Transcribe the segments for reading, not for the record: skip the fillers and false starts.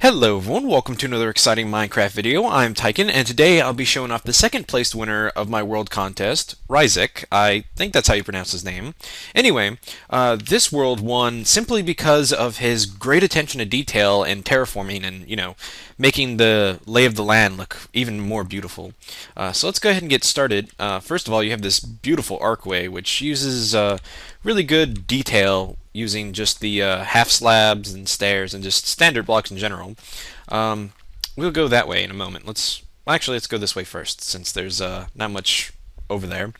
Hello everyone, welcome to another exciting Minecraft video. I'm Tyken, and today I'll be showing off the second placed winner of my world contest, Rayziik. I think that's how you pronounce his name. Anyway, this world won simply because of his great attention to detail and terraforming and, making the lay of the land look even more beautiful. So let's go ahead and get started. First of all, you have this beautiful archway, which uses really good detail using just the half slabs and stairs and just standard blocks in general. We'll go that way in a moment. Let's go this way first, since there's not much over there.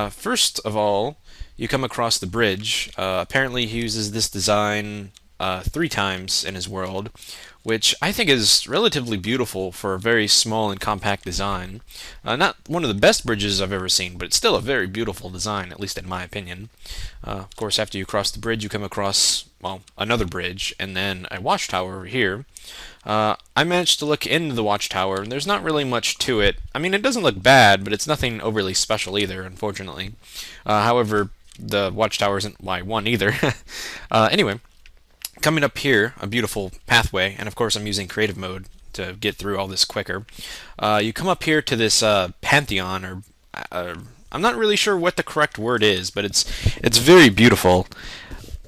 First of all, you come across the bridge. Apparently he uses this design 3 times in his world, which I think is relatively beautiful for a very small and compact design. Not one of the best bridges I've ever seen, but it's still a very beautiful design, at least in my opinion. Of course, after you cross the bridge, you come across, well, another bridge, and then a watchtower over here. I managed to look into the watchtower, and there's not really much to it. I mean, it doesn't look bad, but it's nothing overly special either, unfortunately. However, the watchtower isn't why I won either. Anyway, coming up here, a beautiful pathway, and of course I'm using creative mode to get through all this quicker. You come up here to this pantheon, or I'm not really sure what the correct word is, but it's very beautiful.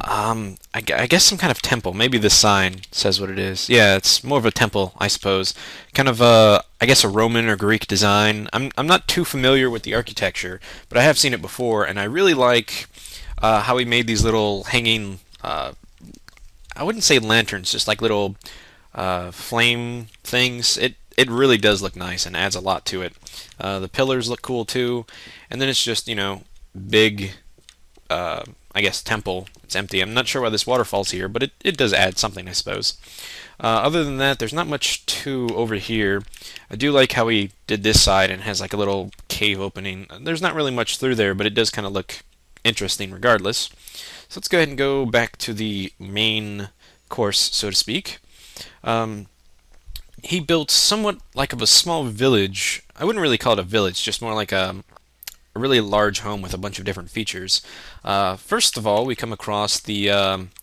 I guess some kind of temple. Maybe the sign says what it is. Yeah, it's more of a temple, I suppose. Kind of I guess a Roman or Greek design. I'm not too familiar with the architecture, but I have seen it before, and I really like how he made these little hanging. I wouldn't say lanterns, just like little flame things. It really does look nice and adds a lot to it. The pillars look cool too, and then it's just big. I guess temple. It's empty. I'm not sure why this waterfall's here, but it does add something, I suppose. Other than that, there's not much to over here. I do like how he did this side and has like a little cave opening. There's not really much through there, but it does kind of look interesting regardless. So let's go ahead and go back to the main course, so to speak. He built somewhat like of a small village. I wouldn't really call it a village, just more like a really large home with a bunch of different features. First of all, we come across the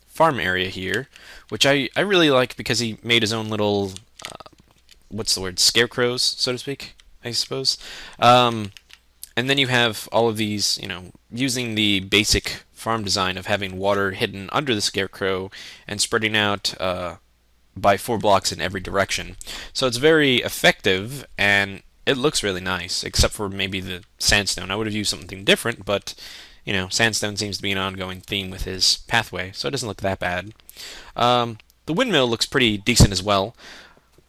farm area here, which I really like because he made his own little, what's the word, scarecrows, so to speak, I suppose. And then you have all of these, using the basic farm design of having water hidden under the scarecrow and spreading out by 4 blocks in every direction. So it's very effective, and it looks really nice, except for maybe the sandstone. I would have used something different, but, sandstone seems to be an ongoing theme with his pathway, so it doesn't look that bad. The windmill looks pretty decent as well.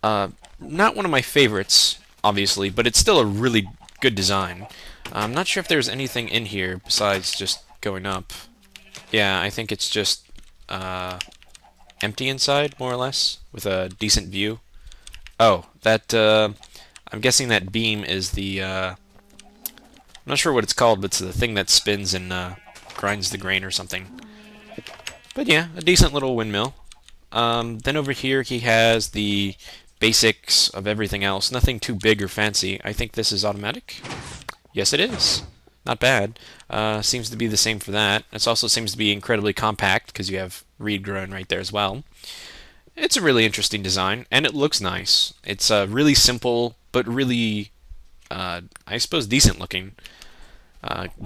Not one of my favorites, obviously, but it's still a really good design. I'm not sure if there's anything in here besides just going up. Yeah, I think it's just empty inside, more or less, with a decent view. Oh, that, I'm guessing that beam is the, I'm not sure what it's called, but it's the thing that spins and grinds the grain or something. But yeah, a decent little windmill. Then over here he has the basics of everything else. Nothing too big or fancy. I think this is automatic. Yes, it is. Not bad. Seems to be the same for that. It also seems to be incredibly compact because you have reed growing right there as well. It's a really interesting design, and it looks nice. It's really simple, but really, I suppose, decent looking.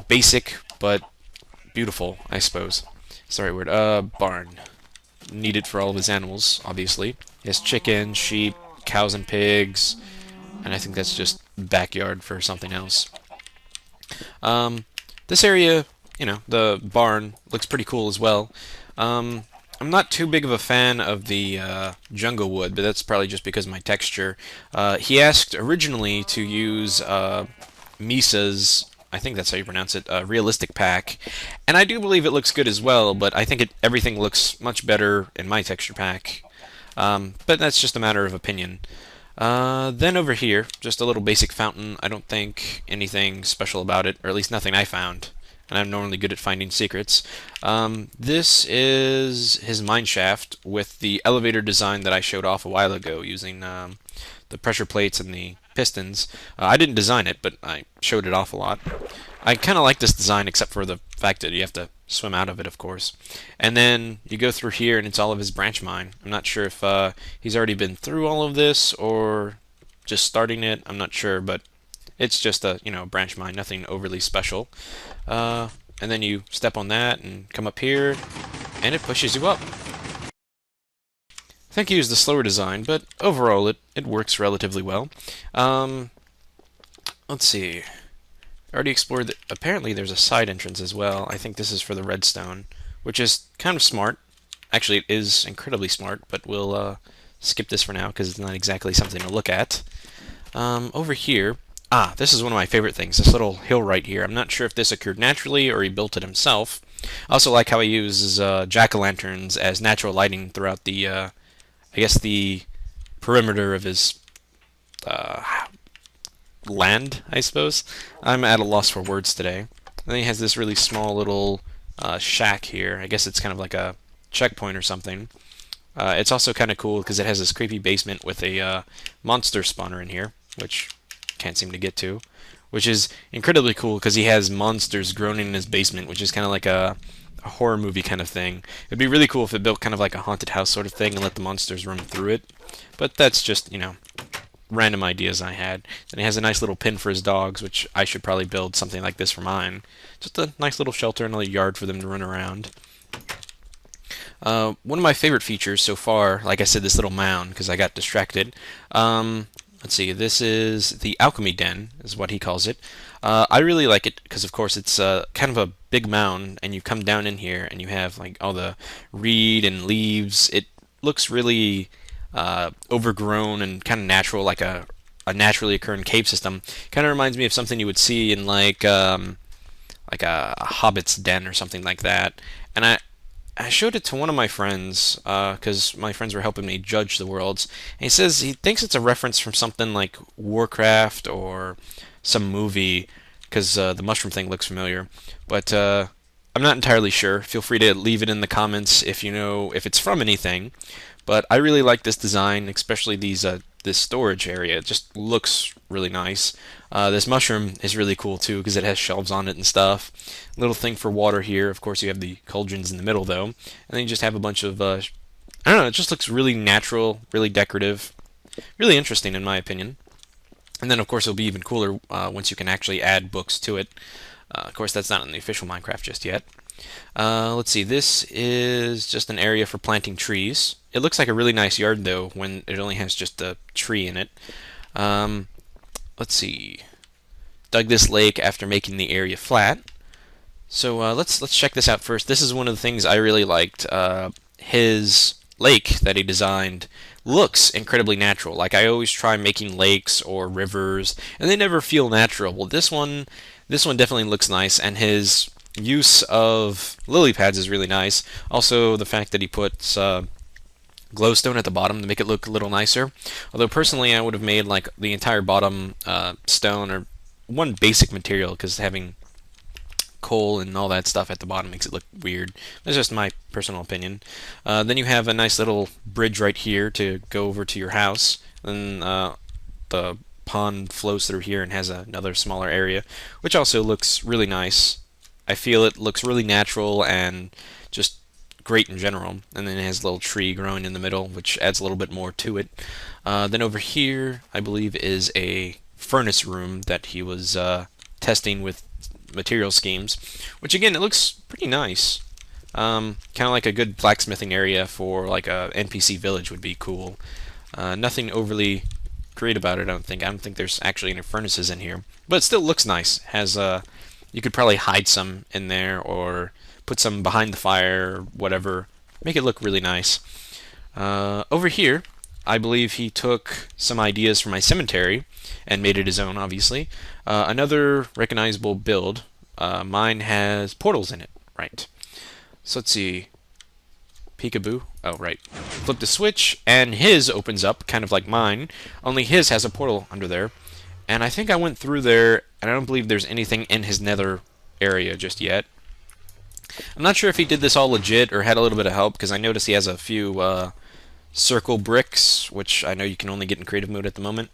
Basic, but beautiful, I suppose. Sorry, word. Barn. Needed for all of his animals, obviously. He has chickens, sheep, cows, and pigs, and I think that's just backyard for something else. This area, the barn looks pretty cool as well. I'm not too big of a fan of the jungle wood, but that's probably just because of my texture. He asked originally to use Misa's, I think that's how you pronounce it, realistic pack, and I do believe it looks good as well, but I think everything looks much better in my texture pack. But that's just a matter of opinion. Then over here, just a little basic fountain. I don't think anything special about it, or at least nothing I found. And I'm normally good at finding secrets. This is his mineshaft with the elevator design that I showed off a while ago using the pressure plates and the pistons. I didn't design it, but I showed it off a lot. I kind of like this design, except for the fact that you have to swim out of it, of course. And then you go through here, and it's all of his branch mine. I'm not sure if he's already been through all of this or just starting it. I'm not sure, but it's just a branch mine, nothing overly special. And then you step on that and come up here, and it pushes you up. I think he used the slower design, but overall it works relatively well. Let's see. I already explored. Apparently, there's a side entrance as well. I think this is for the redstone, which is kind of smart. Actually, it is incredibly smart, but we'll skip this for now because it's not exactly something to look at. Over here, this is one of my favorite things, this little hill right here. I'm not sure if this occurred naturally or he built it himself. I also like how he uses jack-o'-lanterns as natural lighting throughout the, I guess, the perimeter of his land, I suppose. I'm at a loss for words today. And then he has this really small little shack here. I guess it's kind of like a checkpoint or something. It's also kind of cool because it has this creepy basement with a monster spawner in here, which can't seem to get to, which is incredibly cool because he has monsters groaning in his basement, which is kind of like a horror movie kind of thing. It'd be really cool if it built kind of like a haunted house sort of thing and let the monsters roam through it, but that's just, random ideas I had. Then he has a nice little pen for his dogs, which I should probably build something like this for mine. Just a nice little shelter and a yard for them to run around. One of my favorite features so far, like I said, this little mound, because I got distracted. Let's see, this is the Alchemy Den, is what he calls it. I really like it because, of course, it's kind of a big mound, and you come down in here, and you have like all the reed and leaves. It looks really overgrown and kind of natural, like a naturally occurring cave system. Kind of reminds me of something you would see in like a hobbit's den or something like that. And I showed it to one of my friends because my friends were helping me judge the worlds. And he says he thinks it's a reference from something like Warcraft or some movie because the mushroom thing looks familiar. But I'm not entirely sure. Feel free to leave it in the comments if you know if it's from anything. But I really like this design, especially this storage area. It just looks really nice. This mushroom is really cool too because it has shelves on it and stuff. Little thing for water here. Of course, you have the cauldrons in the middle though, and then you just have a bunch of I don't know. It just looks really natural, really decorative, really interesting in my opinion. And then of course it'll be even cooler once you can actually add books to it. Of course, that's not in the official Minecraft just yet. Let's see, this is just an area for planting trees. It looks like a really nice yard though when it only has just a tree in it. Let's see, dug this lake after making the area flat. So let's check this out first. This is one of the things I really liked. His lake that he designed looks incredibly natural. Like I always try making lakes or rivers and they never feel natural. Well, this one definitely looks nice, and his use of lily pads is really nice. Also, the fact that he puts glowstone at the bottom to make it look a little nicer. Although personally, I would have made like the entire bottom stone or one basic material because having coal and all that stuff at the bottom makes it look weird. That's just my personal opinion. Then you have a nice little bridge right here to go over to your house. Then the pond flows through here and has another smaller area, which also looks really nice. I feel it looks really natural and just great in general. And then it has a little tree growing in the middle, which adds a little bit more to it. Then over here, I believe, is a furnace room that he was testing with material schemes, which again, it looks pretty nice. Kind of like a good blacksmithing area for like a NPC village would be cool. Nothing overly great about it, I don't think. I don't think there's actually any furnaces in here, but it still looks nice. Has you could probably hide some in there or put some behind the fire or whatever. Make it look really nice. Over here, I believe he took some ideas from my cemetery and made it his own, obviously. Another recognizable build. Mine has portals in it, right? So let's see. Peekaboo. Oh, right. Flip the switch, and his opens up, kind of like mine, only his has a portal under there. And I think I went through there, and I don't believe there's anything in his nether area just yet. I'm not sure if he did this all legit or had a little bit of help, because I noticed he has a few circle bricks, which I know you can only get in creative mode at the moment.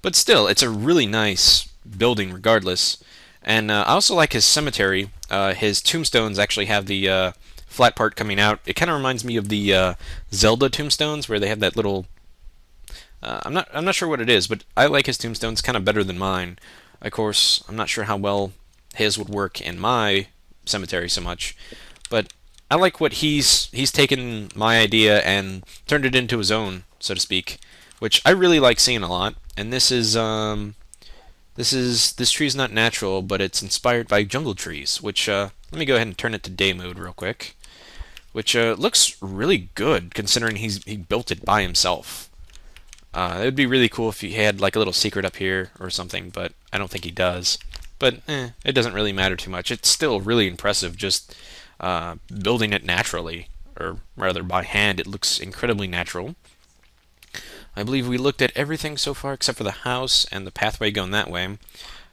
But still, it's a really nice building regardless. And I also like his cemetery. His tombstones actually have the flat part coming out. It kind of reminds me of the Zelda tombstones where they have that little. I'm not sure what it is, but I like his tombstones kind of better than mine. Of course, I'm not sure how well his would work in my cemetery so much, but I like what he's taken my idea and turned it into his own, so to speak, which I really like seeing a lot. And this tree is not natural, but it's inspired by jungle trees, which let me go ahead and turn it to day mode real quick, which looks really good considering he built it by himself. It would be really cool if he had like a little secret up here or something, but I don't think he does. But it doesn't really matter too much. It's still really impressive just building it naturally, or rather by hand. It looks incredibly natural. I believe we looked at everything so far except for the house and the pathway going that way.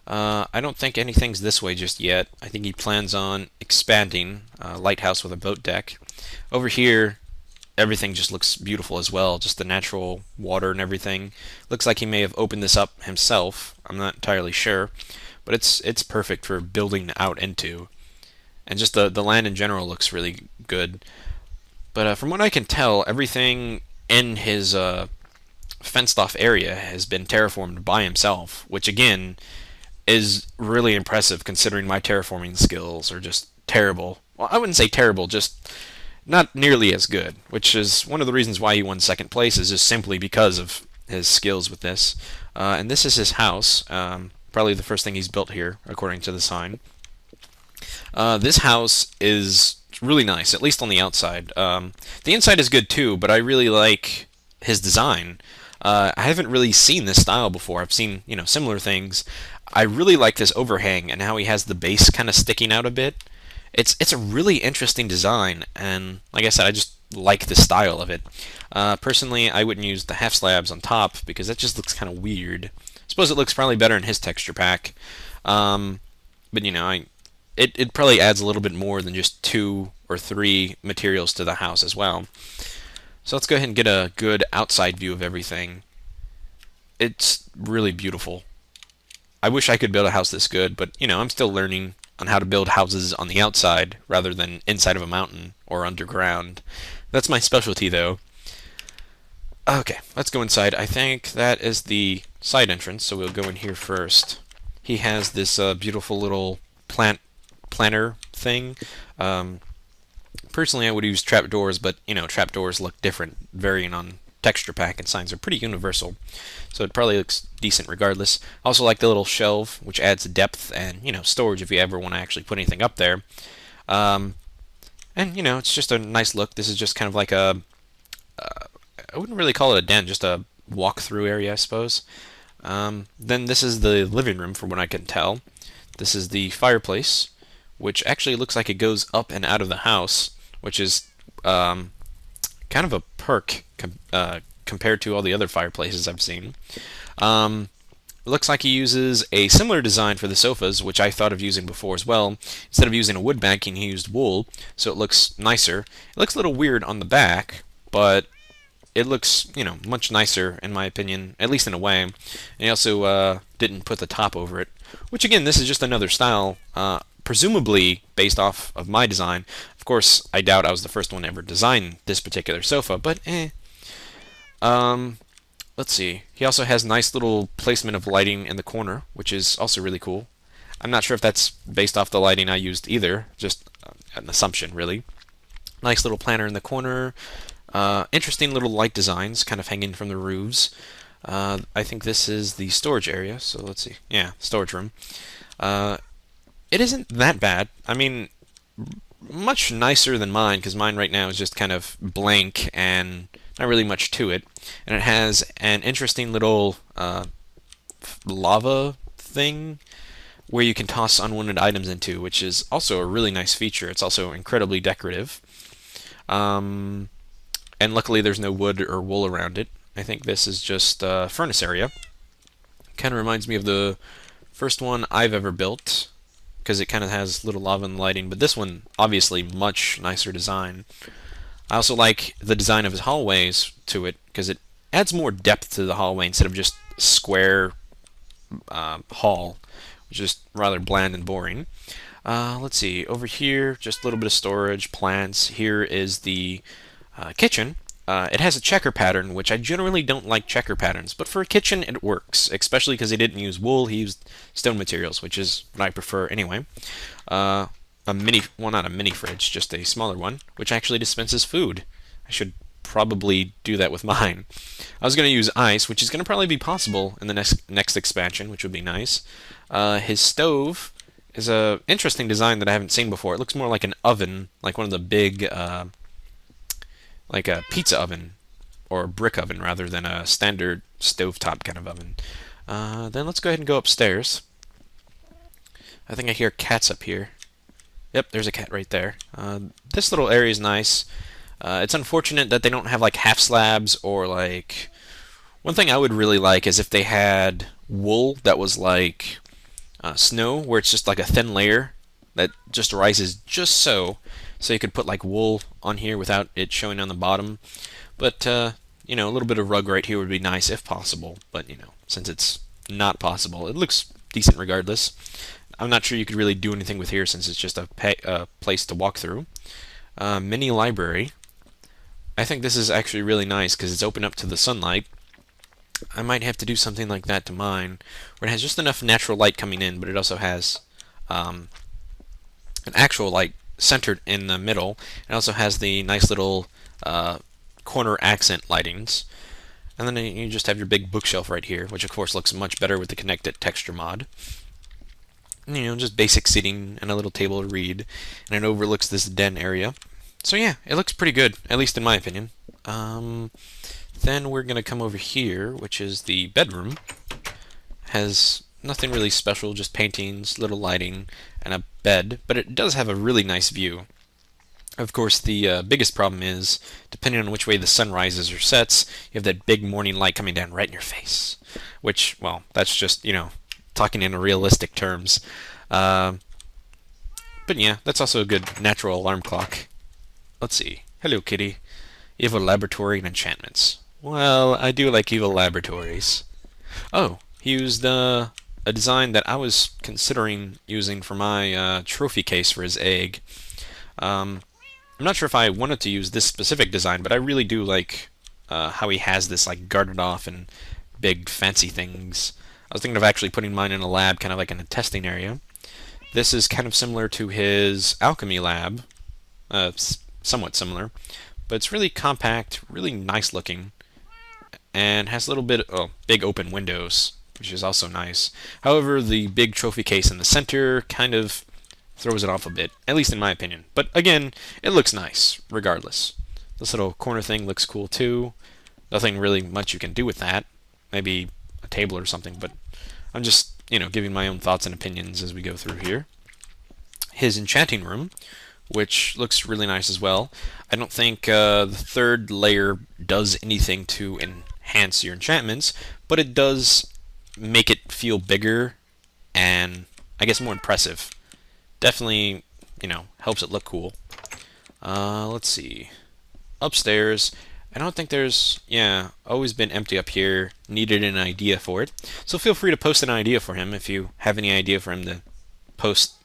I don't think anything's this way just yet. I think he plans on expanding a lighthouse with a boat deck. Over here, everything just looks beautiful as well, just the natural water and everything. Looks like he may have opened this up himself. I'm not entirely sure, but it's perfect for building out into. And just the land in general looks really good. But from what I can tell, everything in his fenced off area has been terraformed by himself, which again is really impressive considering my terraforming skills are just terrible. Well, I wouldn't say terrible, just not nearly as good, which is one of the reasons why he won second place, is just simply because of his skills with this. And this is his house, probably the first thing he's built here, according to the sign. This house is really nice, at least on the outside. The inside is good too, but I really like his design. I haven't really seen this style before. I've seen, similar things. I really like this overhang and how he has the base kind of sticking out a bit. It's a really interesting design, and like I said, I just like the style of it. Personally, I wouldn't use the half slabs on top because that just looks kind of weird. I suppose it looks probably better in his texture pack, but it probably adds a little bit more than just 2 or 3 materials to the house as well. So let's go ahead and get a good outside view of everything. It's really beautiful. I wish I could build a house this good, but I'm still learning on how to build houses on the outside rather than inside of a mountain or underground. That's my specialty though. Okay, let's go inside. I think that is the side entrance, so we'll go in here first. He has this beautiful little planter thing. Personally, I would use trapdoors, but trapdoors look different, varying on texture pack, and signs are pretty universal, so it probably looks decent regardless. I also like the little shelf, which adds depth and storage if you ever want to actually put anything up there. And it's just a nice look. This is just kind of like a I wouldn't really call it a den, just a walk-through area, I suppose. Then this is the living room, from what I can tell. This is the fireplace, which actually looks like it goes up and out of the house, which is kind of a perk compared to all the other fireplaces I've seen. It looks like he uses a similar design for the sofas, which I thought of using before as well. Instead of using a wood backing, he used wool, so it looks nicer. It looks a little weird on the back, but it looks, much nicer in my opinion, at least in a way. And he also didn't put the top over it, which again, this is just another style, presumably based off of my design. Of course, I doubt I was the first one to ever design this particular sofa, but let's see. He also has nice little placement of lighting in the corner, which is also really cool. I'm not sure if that's based off the lighting I used either, just an assumption, really. Nice little planter in the corner. Interesting little light designs kind of hanging from the roofs. I think this is the storage area, so let's see. Yeah, storage room. It isn't that bad. I mean, much nicer than mine, because mine right now is just kind of blank and not really much to it. And it has an interesting little lava thing where you can toss unwanted items into, which is also a really nice feature. It's also incredibly decorative. And luckily there's no wood or wool around it. I think this is just a furnace area. Kind of reminds me of the first one I've ever built, because it kind of has little lava and lighting, but this one, obviously, much nicer design. I also like the design of his hallways to it, because it adds more depth to the hallway instead of just square hall, which is rather bland and boring. Let's see, over here, just a little bit of storage, plants. Here is the kitchen. It has a checker pattern, which I generally don't like checker patterns, but for a kitchen it works, especially because he didn't use wool, he used stone materials, which is what I prefer anyway. A mini, well, not a mini fridge, just a smaller one, which actually dispenses food. I should probably do that with mine. I was going to use ice, which is going to probably be possible in the next expansion, which would be nice. His stove is a interesting design that I haven't seen before. It looks more like an oven, like one of the big, like a pizza oven, or a brick oven rather than a standard stovetop kind of oven. Then let's go ahead and go upstairs. I think I hear cats up here. Yep, there's a cat right there. This little area is nice. It's unfortunate that they don't have like half slabs or like... One thing I would really like is if they had wool that was like snow, where it's just like a thin layer that just rises just so you could put like wool on here without it showing on the bottom. But you know, a little bit of rug right here would be nice if possible, but you know, since it's not possible, it looks decent regardless. I'm not sure you could really do anything with here since it's just a place to walk through. Mini library. I think this is actually really nice because it's open up to the sunlight. I might have to do something like that to mine, where it has just enough natural light coming in, but it also has an actual light centered in the middle. It also has the nice little corner accent lightings. And then you just have your big bookshelf right here, which of course looks much better with the connected texture mod. You know, just basic seating and a little table to read, and it overlooks this den area. So yeah, it looks pretty good, at least in my opinion. Then we're gonna come over here, which is the bedroom. Has nothing really special, just paintings, little lighting, and a bed, but it does have a really nice view. Of course, the biggest problem is, depending on which way the sun rises or sets, you have that big morning light coming down right in your face. Which, well, that's just, you know, talking in realistic terms. But yeah, that's also a good natural alarm clock. Let's see. Hello, kitty. Evil laboratory and enchantments. Well, I do like evil laboratories. Oh, he used a design that I was considering using for my trophy case for his egg. I'm not sure if I wanted to use this specific design, but I really do like how he has this like guarded off and big fancy things. I was thinking of actually putting mine in a lab, kind of like in a testing area. This is kind of similar to his alchemy lab, somewhat similar, but it's really compact, really nice looking, and has a little bit big open windows, which is also nice. However, the big trophy case in the center kind of throws it off a bit, at least in my opinion. But again, it looks nice, regardless. This little corner thing looks cool too. Nothing really much you can do with that. Maybe a table or something, but I'm just, you know, giving my own thoughts and opinions as we go through here. His enchanting room, which looks really nice as well. I don't think the third layer does anything to enhance your enchantments, but it does make it feel bigger and, I guess, more impressive. Definitely, you know, helps it look cool. Let's see. Upstairs, I don't think there's, yeah, always been empty up here. Needed an idea for it. So feel free to post an idea for him if you have any idea for him to post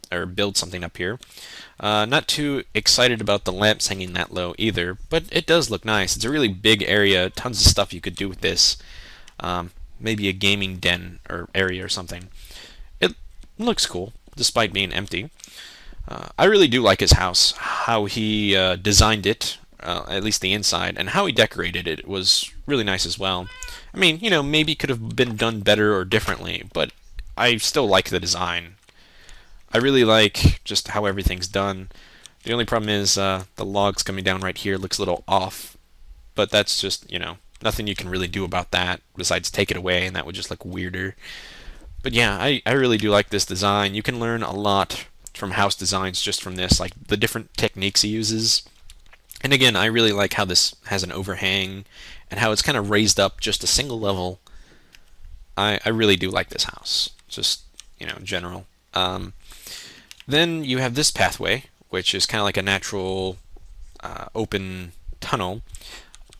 or build something up here. Not too excited about the lamps hanging that low either, but it does look nice. It's a really big area, tons of stuff you could do with this. Maybe a gaming den or area or something. It looks cool, despite being empty. I really do like his house, how he designed it, at least the inside, and how he decorated it was really nice as well. I mean, you know, maybe it could have been done better or differently, but I still like the design. I really like just how everything's done. The only problem is the logs coming down right here looks a little off, but that's just, you know, nothing you can really do about that besides take it away, and that would just look weirder. But yeah, I really do like this design. You can learn a lot from house designs just from this, like the different techniques he uses. And again, I really like how this has an overhang and how it's kind of raised up just a single level. I really do like this house, just, you know, in general. Then you have this pathway, which is kind of like a natural open tunnel.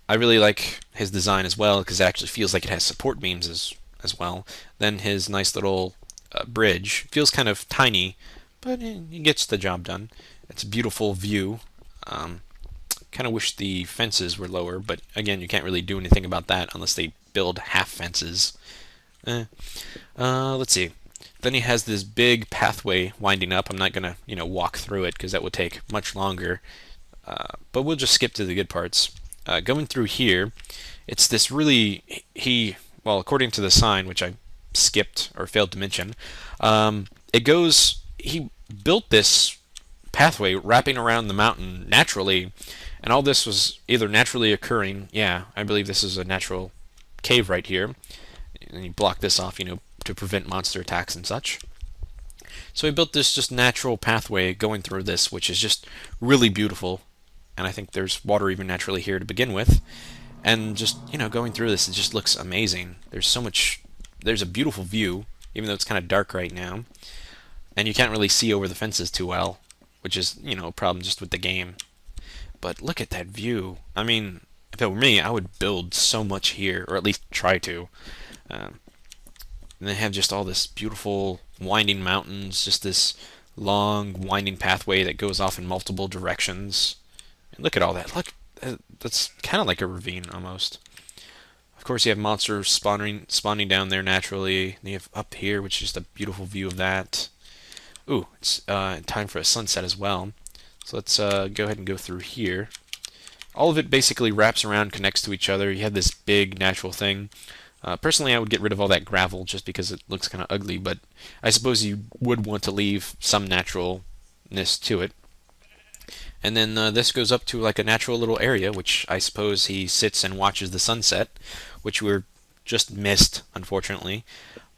I really like his design as well because it actually feels like it has support beams as well. Then his nice little bridge feels kind of tiny, but he gets the job done. It's a beautiful view. Um, kind of wish the fences were lower, but again, you can't really do anything about that unless they build half fences. Let's see. Then he has this big pathway winding up. I'm not gonna, walk through it because that would take much longer. But we'll just skip to the good parts. Going through here, it's this really well, according to the sign, which I skipped or failed to mention, it goes. He built this pathway wrapping around the mountain naturally, and all this was either naturally occurring. Yeah, I believe this is a natural cave right here, and he blocked this off, to prevent monster attacks and such. So he built this just natural pathway going through this, which is just really beautiful. And I think there's water even naturally here to begin with. And just, going through this, it just looks amazing. There's a beautiful view, even though it's kind of dark right now. And you can't really see over the fences too well, which is, a problem just with the game. But look at that view. I mean, if it were me, I would build so much here, or at least try to. And they have just all this beautiful winding mountains, just this long winding pathway that goes off in multiple directions. And look at all that. Look, that's kind of like a ravine almost. Of course, you have monsters spawning down there naturally. And you have up here, which is just a beautiful view of that. Ooh, it's time for a sunset as well. So let's go ahead and go through here. All of it basically wraps around, connects to each other. You have this big natural thing. Personally, I would get rid of all that gravel just because it looks kind of ugly, but I suppose you would want to leave some naturalness to it. And then this goes up to like a natural little area, which I suppose he sits and watches the sunset, which we're just missed, unfortunately.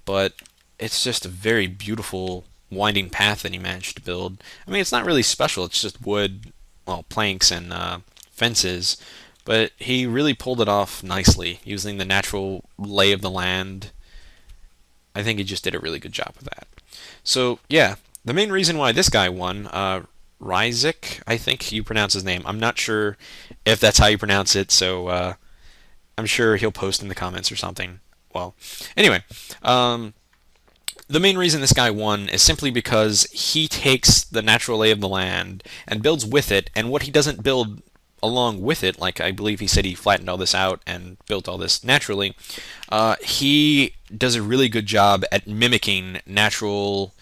But it's just a very beautiful winding path that he managed to build. I mean, it's not really special. It's just wood, well, planks and fences. But he really pulled it off nicely, using the natural lay of the land. I think he just did a really good job of that. So, yeah, the main reason why this guy won, Rayziik, I think you pronounce his name. I'm not sure if that's how you pronounce it, so I'm sure he'll post in the comments or something. Well, anyway, the main reason this guy won is simply because he takes the natural lay of the land and builds with it, and what he doesn't build along with it, like I believe he said he flattened all this out and built all this naturally, he does a really good job at mimicking natural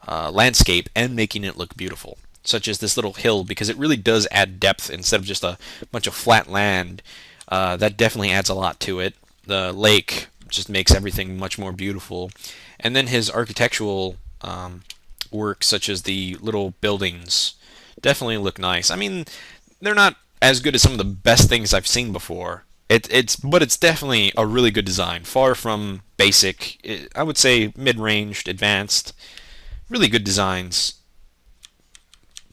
landscape and making it look beautiful, such as this little hill, because it really does add depth instead of just a bunch of flat land. That definitely adds a lot to it. The lake just makes everything much more beautiful. And then his architectural work, such as the little buildings, definitely look nice. I mean, they're not as good as some of the best things I've seen before. But it's definitely a really good design. Far from basic, I would say mid-ranged, advanced, really good designs.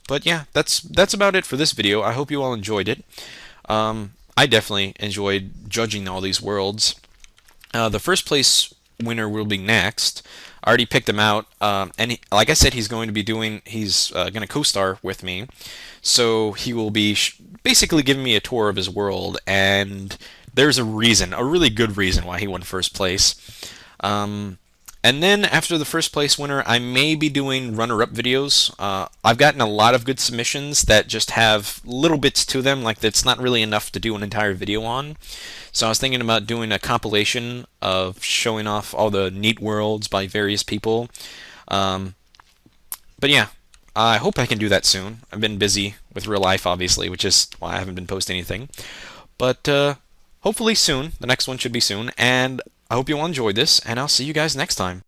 But yeah, that's about it for this video. I hope you all enjoyed it. I definitely enjoyed judging all these worlds. The first place winner will be next. I already picked him out, and like I said, he's going to co-star with me, so he will be basically giving me a tour of his world, and there's a really good reason why he won first place. And then after the first place winner, I may be doing runner-up videos. I've gotten a lot of good submissions that just have little bits to them, like that's not really enough to do an entire video on. So I was thinking about doing a compilation of showing off all the neat worlds by various people. But yeah, I hope I can do that soon. I've been busy with real life, obviously, which is why I haven't been posting anything. But hopefully soon. The next one should be soon. And I hope you all enjoyed this, and I'll see you guys next time.